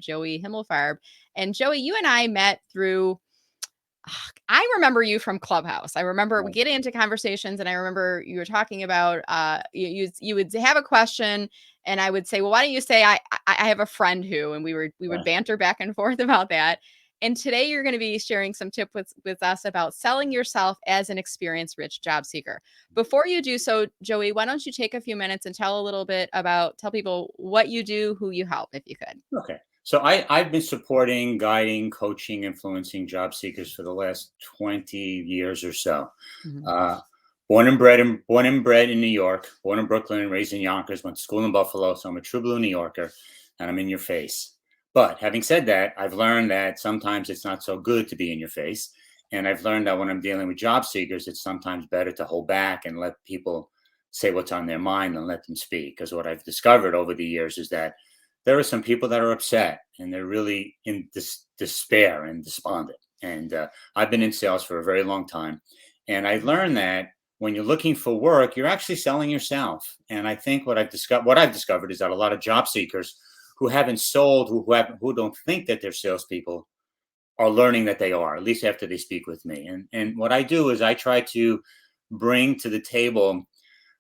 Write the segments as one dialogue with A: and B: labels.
A: Joey Himelfarb. And Joey, you and I met through, I remember you from Clubhouse. I remember we getting into conversations, and I remember you were talking about you would have a question, and I would say, well, why don't you say I have a friend who, and we would banter back and forth about that. And today you're going to be sharing some tip with us about selling yourself as an experienced rich job seeker. Before you do so, Joey, why don't you take a few minutes and tell people what you do, who you help, if you could.
B: Okay. So I've been supporting, guiding, coaching, influencing job seekers for the last 20 years or so.
A: Mm-hmm.
B: Born and bred in New York, born in Brooklyn and raised in Yonkers, went to school in Buffalo. So I'm a true blue New Yorker, and I'm in your face. But having said that, I've learned that sometimes it's not so good to be in your face. And I've learned that when I'm dealing with job seekers, it's sometimes better to hold back and let people say what's on their mind and let them speak. Because what I've discovered over the years is that there are some people that are upset and they're really in despair and despondent. And I've been in sales for a very long time. And I learned that when you're looking for work, you're actually selling yourself. And I think what I've discovered is that a lot of job seekers who haven't sold, who don't think that they're salespeople, are learning that they are, at least after they speak with me. And what I do is I try to bring to the table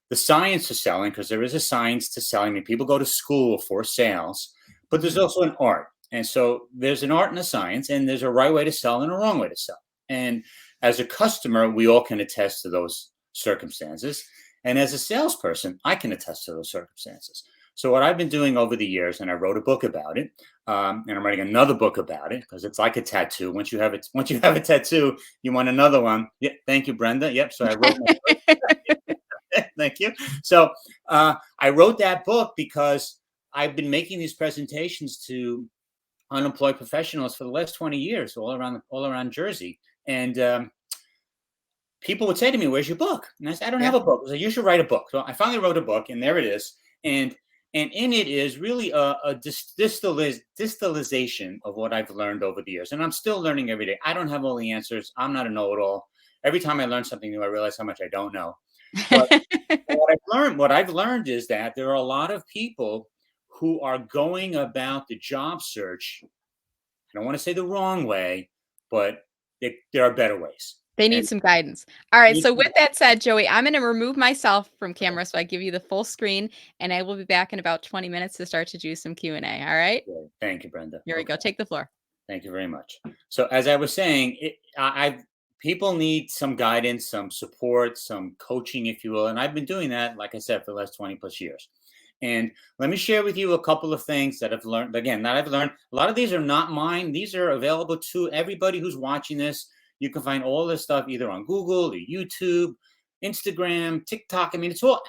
B: the science of selling, because there is a science to selling. I mean, people go to school for sales, but there's also an art. And so there's an art and a science, and there's a right way to sell and a wrong way to sell. And as a customer, we all can attest to those circumstances. And as a salesperson, I can attest to those circumstances. So what I've been doing over the years, and I wrote a book about it, and I'm writing another book about it, because it's like a tattoo. Once you have a tattoo, you want another one. Yeah, thank you, Brenda. Yep. So I wrote my book. Thank you. So I wrote that book because I've been making these presentations to unemployed professionals for the last 20 years, all around Jersey. And people would say to me, "Where's your book?" And I said, "I don't have a book." So you should write a book. So I finally wrote a book, and there it is. And in it is really a distillation of what I've learned over the years. And I'm still learning every day. I don't have all the answers. I'm not a know-it-all. Every time I learn something new, I realize how much I don't know. But what I've learned is that there are a lot of people who are going about the job search. I don't want to say the wrong way, but there are better ways.
A: They need some guidance. All right. So with that said, Joey, I'm going to remove myself from camera so I give you the full screen, and I will be back in about 20 minutes to start to do some Q&A. All right.
B: Thank you, Brenda.
A: Here we go. Take the floor.
B: Thank you very much. So as I was saying, people need some guidance, some support, some coaching, if you will. And I've been doing that, like I said, for the last 20 plus years. And let me share with you a couple of things that I've learned. Again, that I've learned. A lot of these are not mine. These are available to everybody who's watching this. You can find all this stuff either on Google, or YouTube, Instagram, TikTok. I mean, it's all,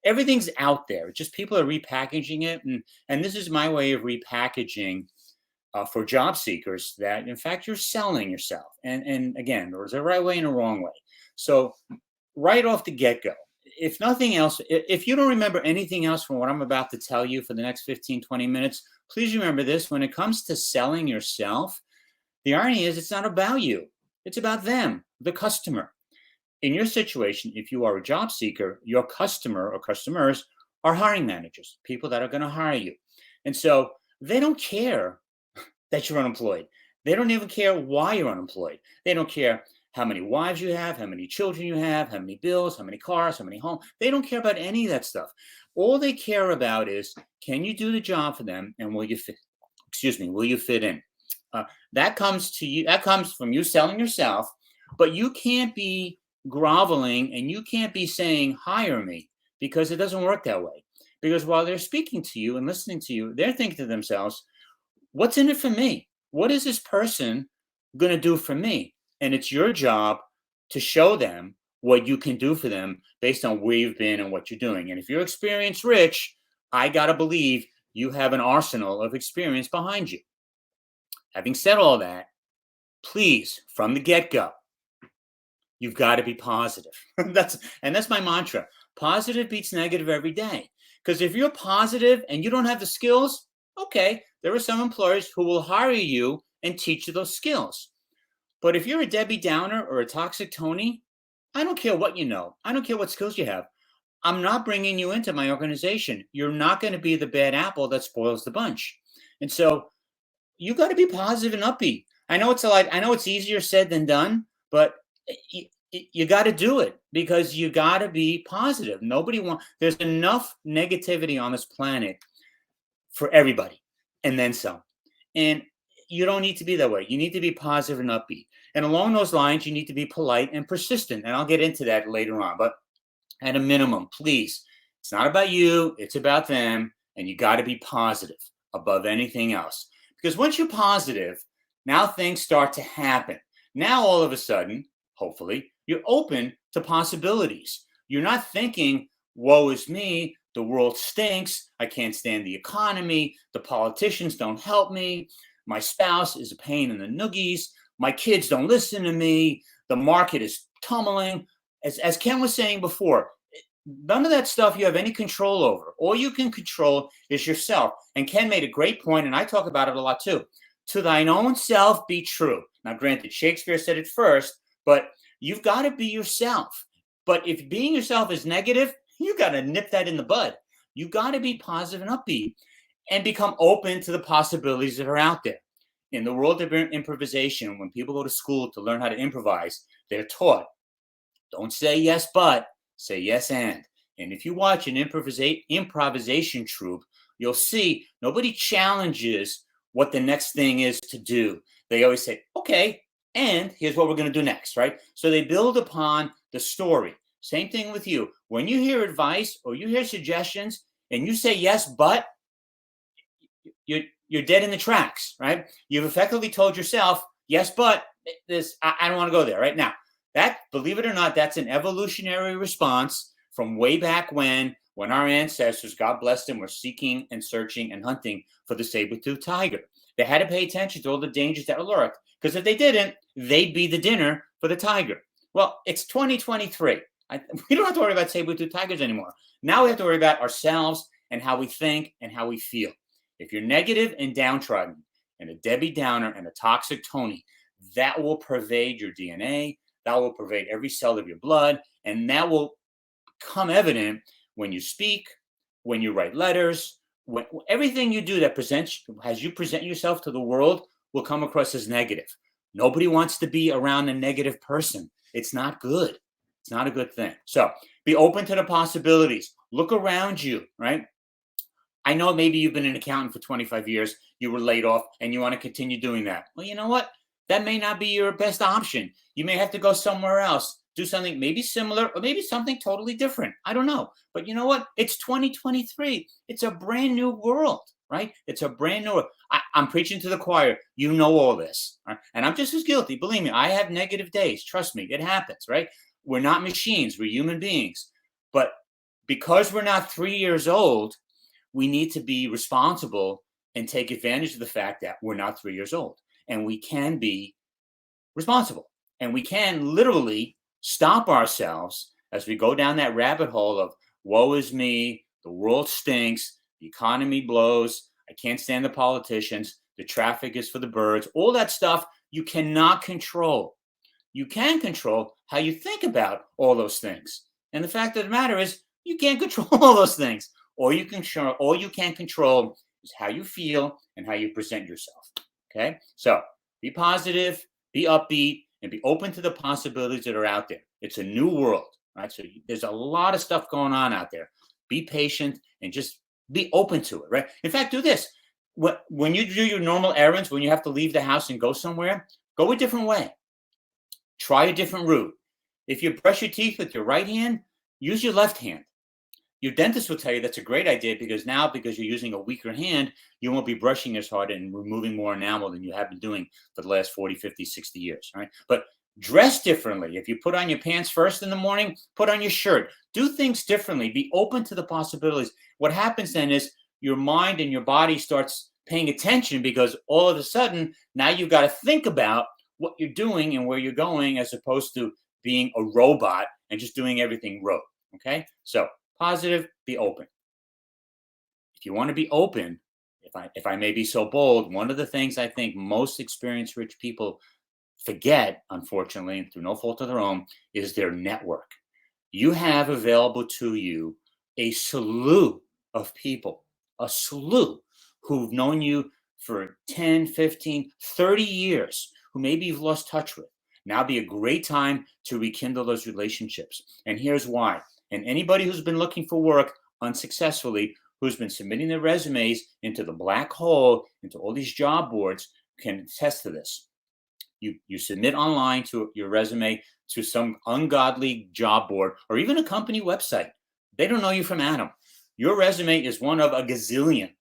B: everything's out there. It's just people are repackaging it. And this is my way of repackaging for job seekers, that in fact you're selling yourself. And again, there's a right way and a wrong way. So right off the get-go, if nothing else, if you don't remember anything else from what I'm about to tell you for the next 15, 20 minutes, please remember this: when it comes to selling yourself, the irony is it's not about you. It's about them, the customer. In your situation, if you are a job seeker, your customer or customers are hiring managers, people that are going to hire you. And so they don't care that you're unemployed. They don't even care why you're unemployed. They don't care how many wives you have, how many children you have, how many bills, how many cars, how many homes. They don't care about any of that stuff. All they care about is, can you do the job for them, and will you fit in? That comes to you. That comes from you selling yourself. But you can't be groveling and you can't be saying, "Hire me," because it doesn't work that way. Because while they're speaking to you and listening to you, they're thinking to themselves, "What's in it for me? What is this person going to do for me?" And it's your job to show them what you can do for them based on where you've been and what you're doing. And if you're experience rich, I got to believe you have an arsenal of experience behind you. Having said all that, please, from the get-go, you've got to be positive. That's my mantra. Positive beats negative every day. Because if you're positive and you don't have the skills, okay, there are some employers who will hire you and teach you those skills. But if you're a Debbie Downer or a toxic Tony, I don't care what you know. I don't care what skills you have. I'm not bringing you into my organization. You're not going to be the bad apple that spoils the bunch. And so you got to be positive and upbeat. I know it's easier said than done, but you got to do it because you got to be positive. There's enough negativity on this planet for everybody and then some. And you don't need to be that way. You need to be positive and upbeat. And along those lines, you need to be polite and persistent. And I'll get into that later on. But at a minimum, please, it's not about you, it's about them. And you got to be positive above anything else. Because once you're positive, now things start to happen. Now, all of a sudden, hopefully, you're open to possibilities. You're not thinking, woe is me, the world stinks, I can't stand the economy, the politicians don't help me, my spouse is a pain in the noogies, my kids don't listen to me, the market is tumbling. As Ken was saying before, none of that stuff you have any control over. All you can control is yourself. And Ken made a great point, and I talk about it a lot too. To thine own self be true. Now, granted, Shakespeare said it first, but you've got to be yourself. But if being yourself is negative, you got to nip that in the bud. You got to be positive and upbeat and become open to the possibilities that are out there. In the world of improvisation, when people go to school to learn how to improvise, they're taught, don't say yes, but say yes, and. And if you watch an improvisation troupe, you'll see nobody challenges what the next thing is to do. They always say, okay, and here's what we're going to do next, right? So they build upon the story. Same thing with you. When you hear advice or you hear suggestions and you say yes, but, you're dead in the tracks, right? You've effectively told yourself, yes, but this, I don't want to go there right now. That, believe it or not, that's an evolutionary response from way back when our ancestors, God bless them, were seeking and searching and hunting for the saber-toothed tiger. They had to pay attention to all the dangers that lurked, because if they didn't, they'd be the dinner for the tiger. Well, it's 2023. We don't have to worry about saber-toothed tigers anymore. Now we have to worry about ourselves and how we think and how we feel. If you're negative and downtrodden and a Debbie Downer and a toxic Tony, that will pervade your DNA. That will pervade every cell of your blood. And that will become evident when you speak, when you write letters, when everything you do that as you present yourself to the world will come across as negative. Nobody wants to be around a negative person. It's not good. It's not a good thing. So be open to the possibilities. Look around you, right? I know maybe you've been an accountant for 25 years, you were laid off, and you want to continue doing that. Well, you know what? That may not be your best option. You may have to go somewhere else, do something maybe similar, or maybe something totally different. I don't know. But you know what? It's 2023. It's a brand new world, right? It's a brand new world. I'm preaching to the choir. You know all this. Right? And I'm just as guilty. Believe me, I have negative days. Trust me, it happens, right? We're not machines. We're human beings. But because we're not 3 years old, we need to be responsible and take advantage of the fact that we're not 3 years old. And we can be responsible. And we can literally stop ourselves as we go down that rabbit hole of woe is me, the world stinks, the economy blows, I can't stand the politicians, the traffic is for the birds, all that stuff you cannot control. You can control how you think about all those things. And the fact of the matter is, you can't control all those things. All you can control is how you feel and how you present yourself. Okay? So be positive, be upbeat, and be open to the possibilities that are out there. It's a new world, right? So there's a lot of stuff going on out there. Be patient and just be open to it, right? In fact, do this. When you do your normal errands, when you have to leave the house and go somewhere, go a different way. Try a different route. If you brush your teeth with your right hand, use your left hand. Your dentist will tell you that's a great idea because you're using a weaker hand, you won't be brushing as hard and removing more enamel than you have been doing for the last 40, 50, 60 years, right? But dress differently. If you put on your pants first in the morning, put on your shirt. Do things differently. Be open to the possibilities. What happens then is your mind and your body starts paying attention because all of a sudden, now you've got to think about what you're doing and where you're going as opposed to being a robot and just doing everything rote, okay? So positive, be open. If you want to be open, if I may be so bold, one of the things I think most experienced rich people forget, unfortunately, through no fault of their own, is their network. You have available to you a slew of people, who've known you for 10, 15, 30 years who maybe you've lost touch with. Now be a great time to rekindle those relationships. And here's why. And anybody who's been looking for work unsuccessfully, who's been submitting their resumes into the black hole, into all these job boards, can attest to this. You submit online to your resume to some ungodly job board or even a company website. They don't know you from Adam. Your resume is one of a gazillion,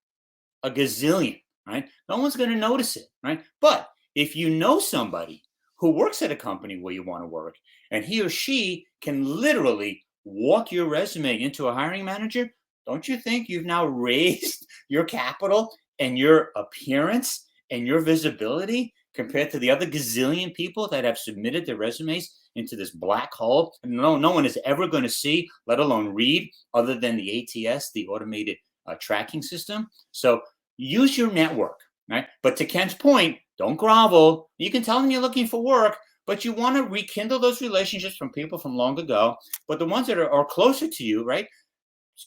B: right? No one's going to notice it, right? But if you know somebody who works at a company where you want to work, and he or she can literally walk your resume into a hiring manager, don't you think you've now raised your capital and your appearance and your visibility compared to the other gazillion people that have submitted their resumes into this black hole? No one is ever going to see, let alone read, other than the ATS, the automated tracking system. So use your network, right? But to Ken's point, don't grovel. You can tell them you're looking for work, but you want to rekindle those relationships from people from long ago. But the ones that are closer to you, right?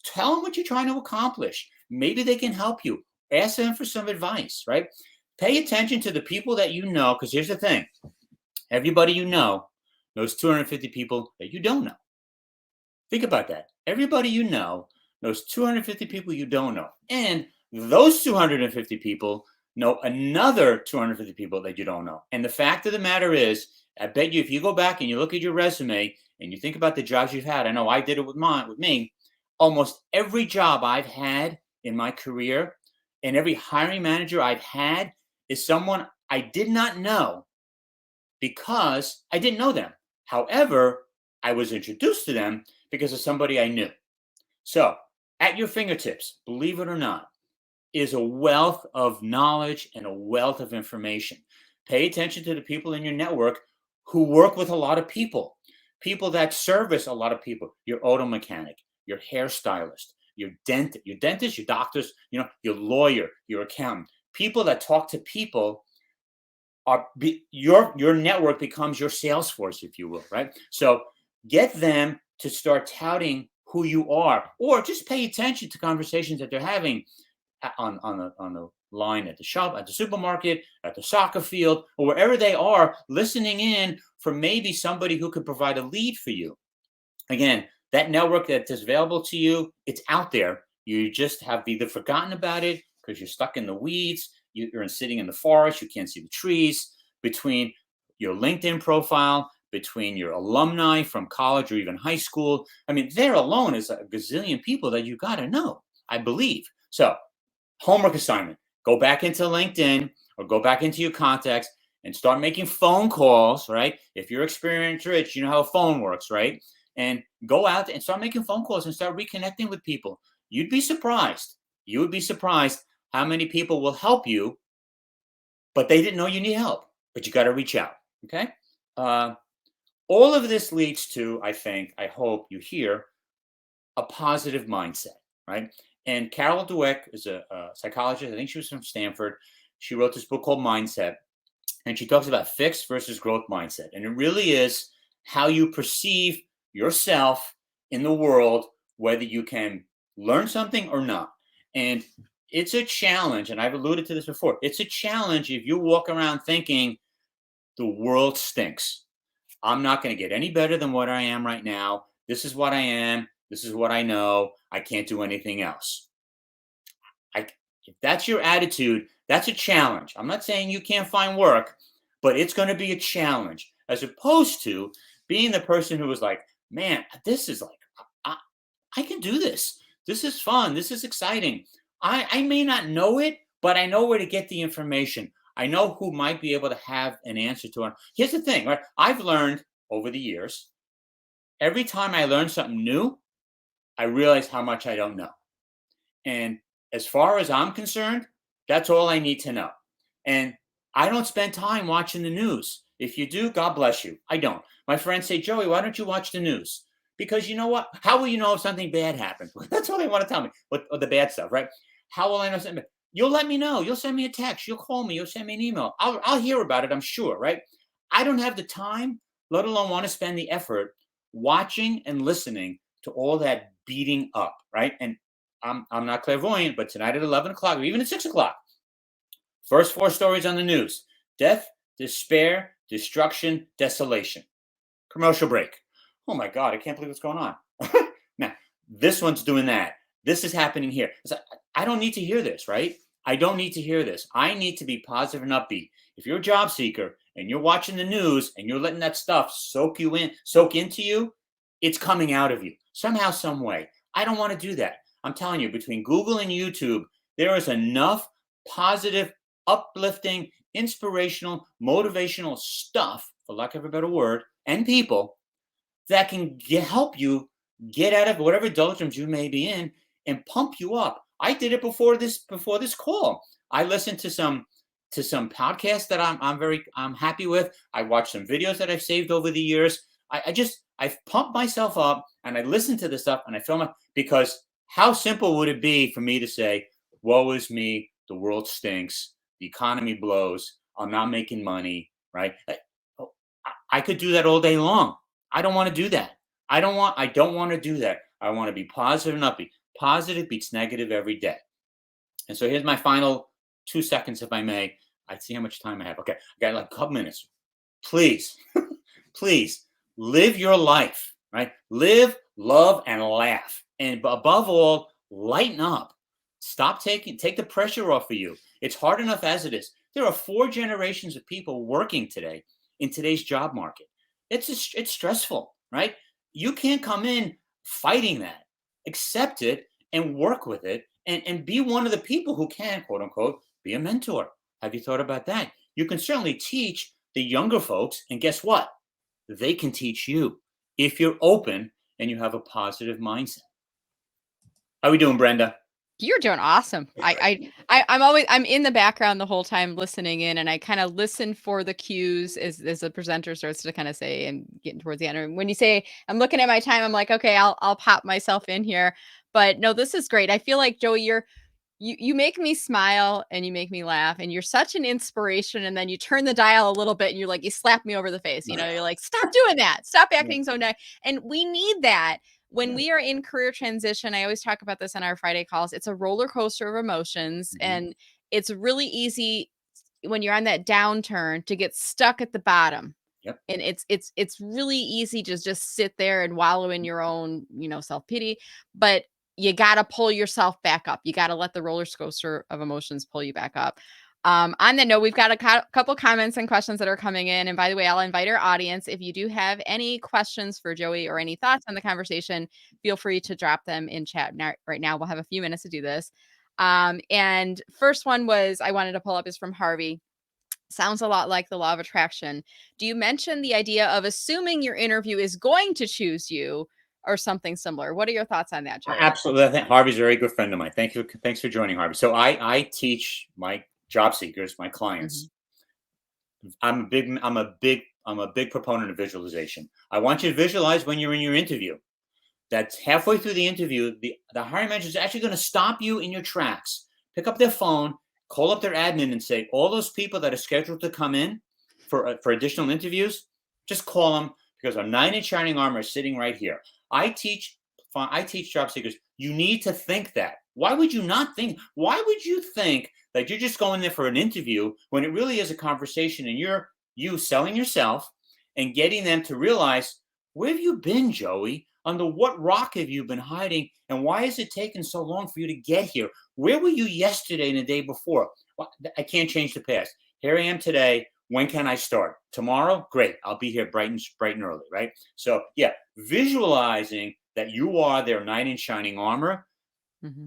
B: Tell them what you're trying to accomplish. Maybe they can help you. Ask them for some advice, right? Pay attention to the people that you know, because here's the thing. Everybody you know knows 250 people that you don't know. Think about that. Everybody you know knows 250 people you don't know. And those 250 people know another 250 people that you don't know. And the fact of the matter is, I bet you if you go back and you look at your resume and you think about the jobs you've had, I know I did it with me, almost every job I've had in my career and every hiring manager I've had is someone I did not know because I didn't know them. However, I was introduced to them because of somebody I knew. So at your fingertips, believe it or not, is a wealth of knowledge and a wealth of information. Pay attention to the people in your network who work with a lot of people, people that service a lot of people, your auto mechanic, your hairstylist, your dentist, your doctors, your lawyer, your accountant. People that talk to people your network becomes your sales force, if you will, right? So get them to start touting who you are, or just pay attention to conversations that they're having on the line at the shop, at the supermarket, at the soccer field, or wherever they are, listening in for maybe somebody who could provide a lead for you. Again, that network that is available to you, it's out there. You just have either forgotten about it because you're stuck in the weeds, you're sitting in the forest, you can't see the trees. Between your LinkedIn profile, between your alumni from college or even high school, I mean, there alone is a gazillion people that you got to know, I believe. So homework assignment, go back into LinkedIn or go back into your contacts and start making phone calls, right? If you're experience rich, you know how a phone works, right? And go out and start making phone calls and start reconnecting with people. You'd be surprised. You would be surprised how many people will help you, but they didn't know you need help. But you got to reach out, okay? All of this leads to, I hope you hear, a positive mindset, right? And Carol Dweck is a psychologist. I think she was from Stanford. She wrote this book called Mindset, and she talks about fixed versus growth mindset. And it really is how you perceive yourself in the world, whether you can learn something or not. And it's a challenge, and I've alluded to this before. It's a challenge if you walk around thinking the world stinks. I'm not going to get any better than what I am right now. This is what I am. This is what I know. I can't do anything else. If that's your attitude, that's a challenge. I'm not saying you can't find work, but it's going to be a challenge, as opposed to being the person who was like, man, this is like, I can do this. This is fun. This is exciting. I may not know it, but I know where to get the information. I know who might be able to have an answer to it. Here's the thing, right? I've learned over the years, every time I learn something new, I realize how much I don't know. And as far as I'm concerned, that's all I need to know. And I don't spend time watching the news. If you do, God bless you. I don't. My friends say, Joey, why don't you watch the news? Because you know what? How will you know if something bad happens? That's all they want to tell me, or the bad stuff, right? How will I know something bad? You'll let me know. You'll send me a text. You'll call me. You'll send me an email. I'll hear about it, I'm sure, right? I don't have the time, let alone want to spend the effort watching and listening to all that beating up, right? And I'm not clairvoyant, but tonight at 11 o'clock or even at 6 o'clock, First 4 stories on the news: death, despair, destruction, desolation. Commercial break. Oh my God, I can't believe what's going on. Now, this one's doing that. This is happening here. I don't need to hear this, right? I don't need to hear this. I need to be positive and upbeat. If you're a job seeker and you're watching the news and you're letting that stuff soak into you, it's coming out of you somehow, some way. I don't want to do that. I'm telling you, between Google and YouTube, there is enough positive, uplifting, inspirational, motivational stuff, for lack of a better word, and people that can help you get out of whatever doldrums you may be in and pump you up. I did it before this call. I listened to some podcasts that I'm happy with. I watched some videos that I've saved over the years. I've pumped myself up, and I listened to this stuff, and I film it, because how simple would it be for me to say, woe is me, the world stinks, the economy blows, I'm not making money, right? I could do that all day long. I don't want to do that. I don't want to do that. I want to be positive and upbeat. Positive beats negative every day. And so here's my final 2 seconds, if I may. I see how much time I have. Okay, I got like a couple minutes. Please, please live your life, right? Live, love, and laugh. And above all, lighten up. Take the pressure off of you. It's hard enough as it is. There are 4 generations of people working today in today's job market. It's stressful, right? You can't come in fighting that. Accept it and work with it, and be one of the people who can, quote unquote, be a mentor. Have you thought about that? You can certainly teach the younger folks, and guess what? They can teach you if you're open and you have a positive mindset. How are we doing, Brenda?
A: You're doing awesome. I'm in the background the whole time listening in, and I kind of listen for the cues as the presenter starts to kind of say and getting towards the end. And when you say I'm looking at my time, I'm like, okay, I'll pop myself in here. But no, this is great. I feel like, Joey, you make me smile and you make me laugh, and you're such an inspiration. And then you turn the dial a little bit and you slap me over the face. You're like, stop doing that. Stop acting so nice. And we need that. When we are in career transition, I always talk about this on our Friday calls. It's a roller coaster of emotions, and it's really easy when you're on that downturn to get stuck at the bottom.
B: Yep.
A: And it's really easy to just sit there and wallow in your own, self-pity, but you got to pull yourself back up. You got to let the roller coaster of emotions pull you back up. On that note, we've got a couple comments and questions that are coming in. And by the way, I'll invite our audience. If you do have any questions for Joey or any thoughts on the conversation, feel free to drop them in chat right now. We'll have a few minutes to do this. And first one I wanted to pull up is from Harvey. Sounds a lot like the law of attraction. Do you mention the idea of assuming your interview is going to choose you or something similar? What are your thoughts on that, Joey?
B: Absolutely. I think Harvey's a very good friend of mine. Thanks for joining, Harvey. So I teach my job seekers, my clients. I'm a big proponent of visualization. I want you to visualize when you're in your interview. That's halfway through the interview, the hiring manager is actually going to stop you in your tracks, pick up their phone, call up their admin, and say, all those people that are scheduled to come in for additional interviews, just call them, because our knight in shining armor is sitting right here. I teach job seekers, you need to think that. Why would you not think? Why would you think that you're just going there for an interview when it really is a conversation, and you selling yourself and getting them to realize, where have you been, Joey? Under what rock have you been hiding? And why has it taken so long for you to get here? Where were you yesterday and the day before? Well, I can't change the past. Here I am today. When can I start? Tomorrow? Great. I'll be here bright and early, right? So yeah, visualizing that you are their knight in shining armor.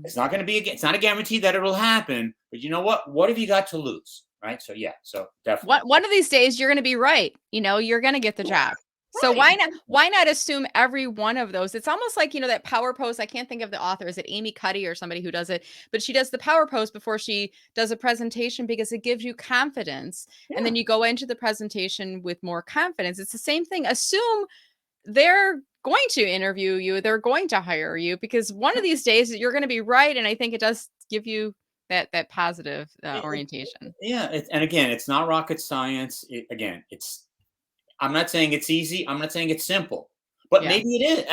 B: It's not going to be it's not a guarantee that it'll happen, but you know what? What have you got to lose, right? So yeah, so definitely.
A: One of these days you're going to be right. You're going to get the job. So why not assume every one of those? It's almost like, that power pose. I can't think of the author. Is it Amy Cuddy or somebody who does it? But she does the power pose before she does a presentation because it gives you confidence. Yeah. And then you go into the presentation with more confidence. It's the same thing. Assume they're going to interview you. They're going to hire you, because one of these days you're going to be right. And I think it does give you that positive orientation.
B: Yeah. And again, it's not rocket science. I'm not saying it's easy. I'm not saying it's simple, but maybe it is.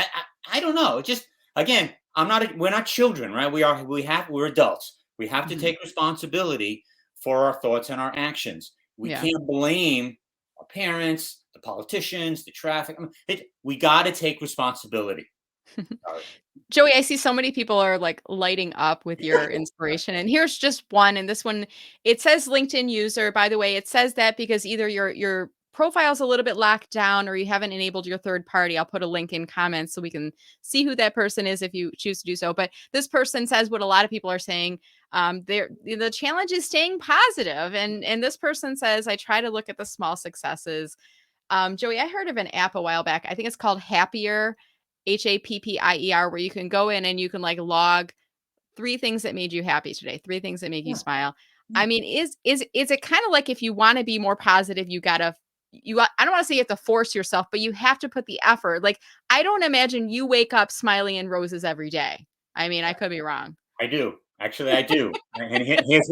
B: I don't know. It just, again, we're not children, right? We're adults. We have to take responsibility for our thoughts and our actions. We
A: Yeah.
B: can't blame our parents, the politicians, the traffic. We got to take responsibility.
A: Joey, I see so many people are like lighting up with your inspiration. And here's just one. And this one, it says LinkedIn user. By the way, it says that because either your profile's a little bit locked down or you haven't enabled your third party. I'll put a link in comments so we can see who that person is if you choose to do so. But this person says what a lot of people are saying. The challenge is staying positive. And this person says, I try to look at the small successes. Joey, I heard of an app a while back. I think it's called Happier, Happier, where you can go in and you can like log 3 things that made you happy today, 3 things that make you
B: Yeah.
A: smile.
B: Yeah.
A: I mean, is it kind of like if you want to be more positive, you gotta I don't want to say you have to force yourself, but you have to put the effort. Like, I don't imagine you wake up smiling in roses every day. I mean, I could be wrong.
B: I do. Actually, I do. And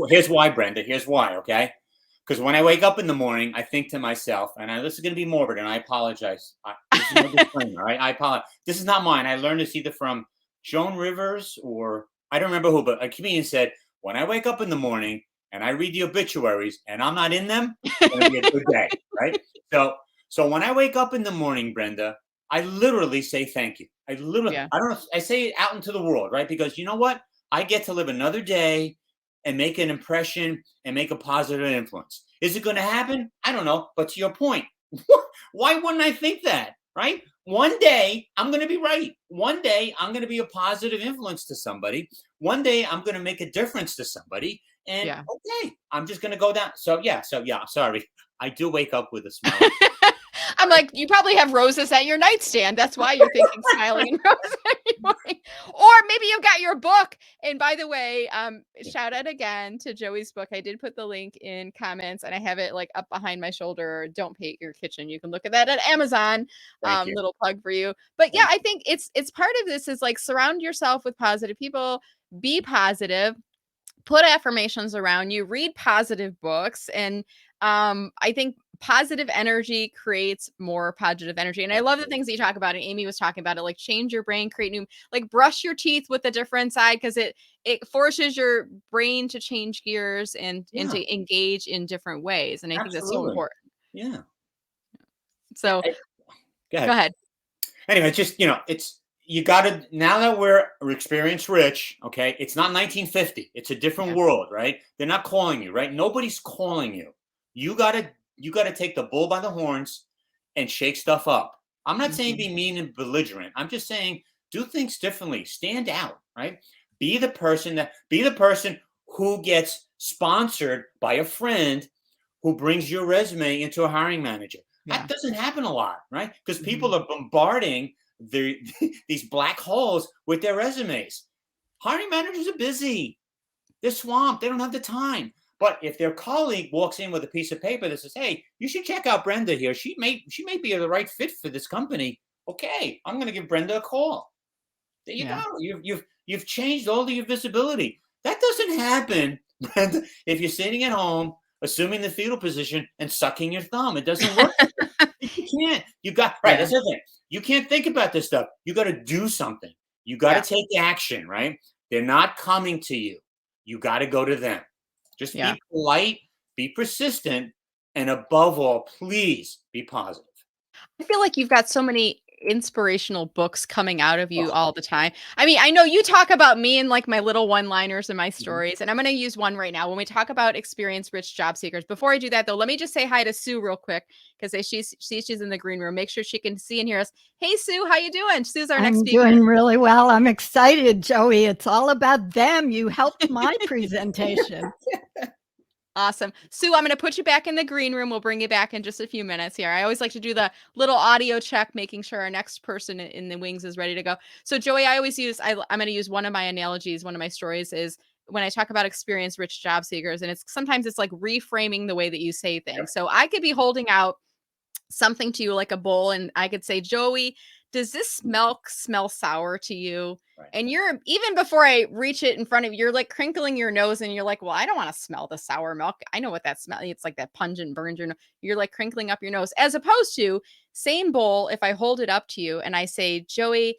B: here's why, Brenda. Here's why, okay? Because when I wake up in the morning, I think to myself, and this is going to be morbid, and I apologize. This is my disclaimer, right? I apologize. This is not mine. I learned this either from Joan Rivers or I don't remember who, but a comedian said, when I wake up in the morning and I read the obituaries and I'm not in them, it's going to be a good day, right? So when I wake up in the morning, Brenda, I literally say thank you. I literally,
A: Yeah.
B: I don't know, I say it out into the world, right? Because you know what? I get to live another day and make an impression and make a positive influence. Is it going to happen? I don't know. But to your point, why wouldn't I think that, right? One day I'm going to be right. One day I'm going to be a positive influence to somebody. One day I'm going to make a difference to somebody. And
A: Yeah.
B: okay, I'm just going to go down. So yeah, sorry. I do wake up with a smile.
A: I'm like, you probably have roses at your nightstand. That's why you're thinking smiling and roses every morning. Or maybe you've got your book. And by the way, shout out again to Joey's book. I did put the link in comments and I have it like up behind my shoulder. Don't Paint Your Kitchen. You can look at that at Amazon.
B: Thank you.
A: Little plug for you. But yeah,
B: Thank
A: I think it's part of this is like surround yourself with positive people, be positive, put affirmations around you, read positive books. And I think positive energy creates more positive energy. And I love the things that you talk about. And Amy was talking about it, like change your brain, create new, like brush your teeth with a different side because it forces your brain to change gears and to engage in different ways. And I think that's so
B: Absolutely.
A: important.
B: Yeah.
A: So
B: Go ahead.
A: go ahead.
B: Anyway, just you got to, now that we're experience rich, okay, it's not 1950, it's a different world, right? They're not calling you, right? Nobody's calling you. You got to take the bull by the horns and shake stuff up. I'm not saying be mean and belligerent. I'm just saying do things differently, stand out, right? Be the person who gets sponsored by a friend who brings your resume into a hiring manager. That doesn't happen a lot, right? Because people are bombarding these black holes with their resumes. Hiring managers are busy. They're swamped. They don't have the time. But if their colleague walks in with a piece of paper that says, "Hey, you should check out Brenda here. She may be the right fit for this company." Okay, I'm going to give Brenda a call. There you go. You've changed all of your visibility. That doesn't happen, Brenda, if you're sitting at home assuming the fetal position and sucking your thumb. It doesn't work. You can't. You got right. That's the thing. You can't think about this stuff. You got to do something. You got to take action, right? They're not coming to you. You got to go to them. Just be polite, be persistent, and above all, please be positive.
A: I feel like you've got so many inspirational books coming out of you all the time. I mean, I know you talk about me and like my little one-liners and my stories, and I'm going to use one right now when we talk about experience-rich job seekers. Before I do that, though, let me just say hi to Sue real quick because she's in the green room. Make sure she can see and hear us. Hey, Sue, how you doing? Sue's our next speaker.
C: I'm doing really well. I'm excited, Joey. It's all about them. You helped my presentation.
A: Awesome. Sue, I'm going to put you back in the green room. We'll bring you back in just a few minutes here. I always like to do the little audio check, making sure our next person in the wings is ready to go. So Joey, I always use, I'm going to use one of my analogies. One of my stories is when I talk about experience rich job seekers, and sometimes it's like reframing the way that you say things. So I could be holding out something to you like a bowl and I could say, Joey, does this milk smell sour to you? Right. And you're, even before I reach it in front of you, you're like crinkling your nose and you're like, well, I don't want to smell the sour milk. I know what that smell. It's like that pungent burns your nose. You're like crinkling up your nose, as opposed to same bowl. If I hold it up to you and I say, Joey,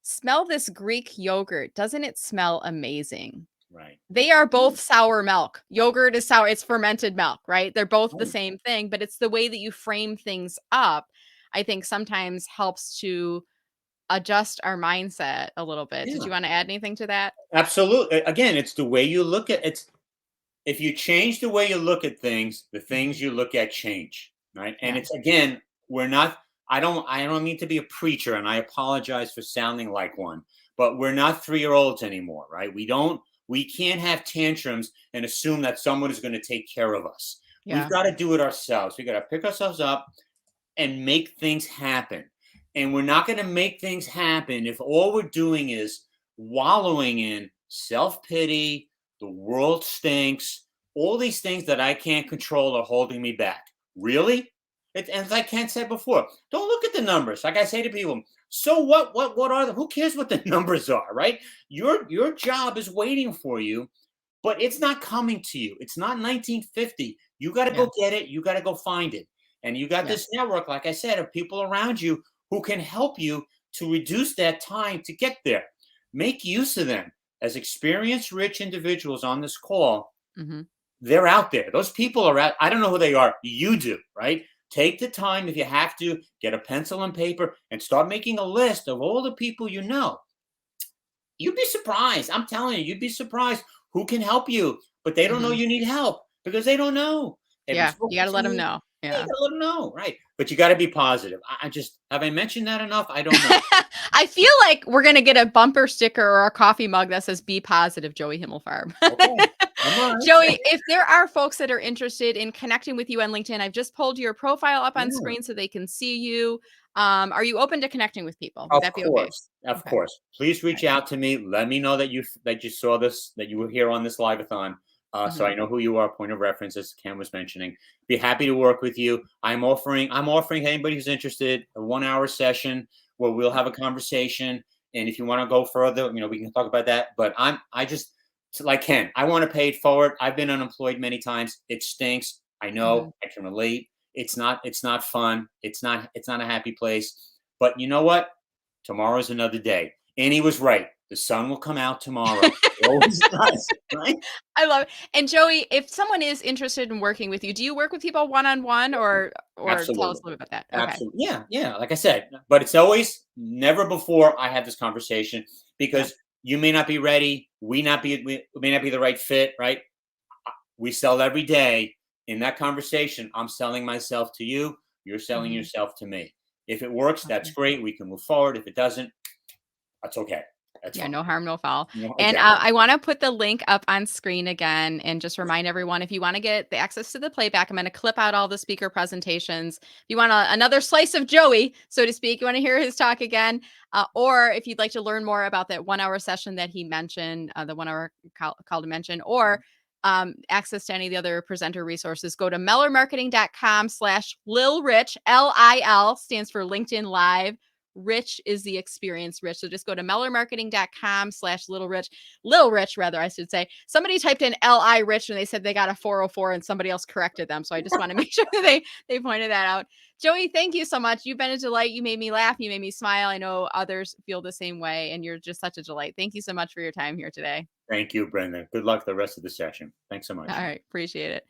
A: smell this Greek yogurt. Doesn't it smell amazing?
B: Right.
A: They are both sour milk. Yogurt is sour. It's fermented milk, right? They're both the
B: Right.
A: same thing, but it's the way that you frame things up, I think sometimes helps to adjust our mindset a little bit. Did
B: Yeah.
A: you want to add anything to that?
B: Absolutely. Again, it's the way you look at it. If you change the way you look at things, the things
A: Mhm.
B: you look at change, right? And
A: Yeah.
B: it's, again, we're not, I don't mean to be a preacher, and I apologize for sounding like one, but we're not 3-year-olds anymore, right? We can't have tantrums and assume that someone is going to take care of us. We've
A: Yeah.
B: got to do it ourselves. We got to pick ourselves up and make things happen. And we're not going to make things happen if all we're doing is wallowing in self-pity, the world stinks, all these things that I can't control are holding me back. Really? And as I Ken said before, don't look at the numbers. Like I say to people, so what are the, who cares what the numbers are, right? Your job is waiting for you, but it's not coming to you. It's not 1950. You got to
A: Yeah.
B: go get it. You got to go find it. And you got
A: Yeah.
B: this network, like I said, of people around you who can help you to reduce that time to get there. Make use of them. As experienced, rich individuals on this call,
A: Mhm.
B: they're out there. Those people are out. I don't know who they are. You do, right? Take the time, if you have to, get a pencil and paper and start making a list of all the people you know. You'd be surprised. I'm telling you, you'd be surprised who can help you, but they don't know
A: Mhm.
B: you need help because they don't know. They haven't
A: Yeah. You
B: spoken
A: got to
B: to
A: let them
B: you.
A: know.
B: Yeah, you
A: Yeah.
B: gotta let them know, right? But you got to be positive. I just, have I mentioned that enough? I don't know.
A: I feel like we're going to get a bumper sticker or a coffee mug that says "Be positive, Joey Himelfarb."
B: Okay, I'm all right.
A: Joey, if there are folks that are interested in connecting with you on LinkedIn, I've just pulled your profile up on
B: Yeah.
A: screen so they can see you. Are you open to connecting with people? Would
B: Of
A: that be okay?
B: course, of
A: Okay.
B: course. Please
A: All
B: reach
A: right.
B: out to me. Let me know that you saw this, that you were here on this live-a-thon, so
A: Mhm.
B: I know who you are. Point of reference, as Ken was mentioning. Be happy to work with you. I'm offering anybody who's interested a 1-hour session where we'll have a conversation. And if you want to go further, we can talk about that. But I just, like Ken, I want to pay it forward. I've been unemployed many times. It stinks. I know.
A: Mhm.
B: I can relate. It's not. It's not fun. It's not. It's not a happy place. But you know what? Tomorrow's another day. And he was right. The sun will come out tomorrow. It always does, right?
A: I love it. And Joey, if someone is interested in working with you, do you work with people one-on-one or tell us
B: Absolutely.
A: a little bit about that? Okay.
B: Absolutely. Yeah, yeah. Like I said, but it's always never before I have this conversation
A: Yeah.
B: because you may not be ready. We may not be the right fit, right? We sell every day. In that conversation, I'm selling myself to you. You're selling
A: Mhm.
B: yourself to me. If it works, that's
A: Awesome.
B: great. We can move forward. If it doesn't, that's okay. That's
A: Yeah,
B: fine.
A: no harm, no foul. And
B: Exactly.
A: I want to put the link up on screen again and just remind everyone if you want to get the access to the playback, I'm going to clip out all the speaker presentations. If you want another slice of Joey, so to speak, you want to hear his talk again, or if you'd like to learn more about that 1 hour session that he mentioned, the 1 hour call to mention, or access to any of the other presenter resources, go to mellermarketing.com/lilrich. LIL stands for LinkedIn Live. Rich is the experience rich. So just go to mellermarketing.com/little rich, Lil Rich, rather, I should say. Somebody typed in LI Rich and they said they got a 404 and somebody else corrected them. So I just want to make sure that they pointed that out. Joey, thank you so much. You've been a delight. You made me laugh. You made me smile. I know others feel the same way, and you're just such a delight. Thank you so much for your time here today.
B: Thank you, Brenda. Good luck the rest of the session. Thanks so
A: All
B: much.
A: right. Appreciate it.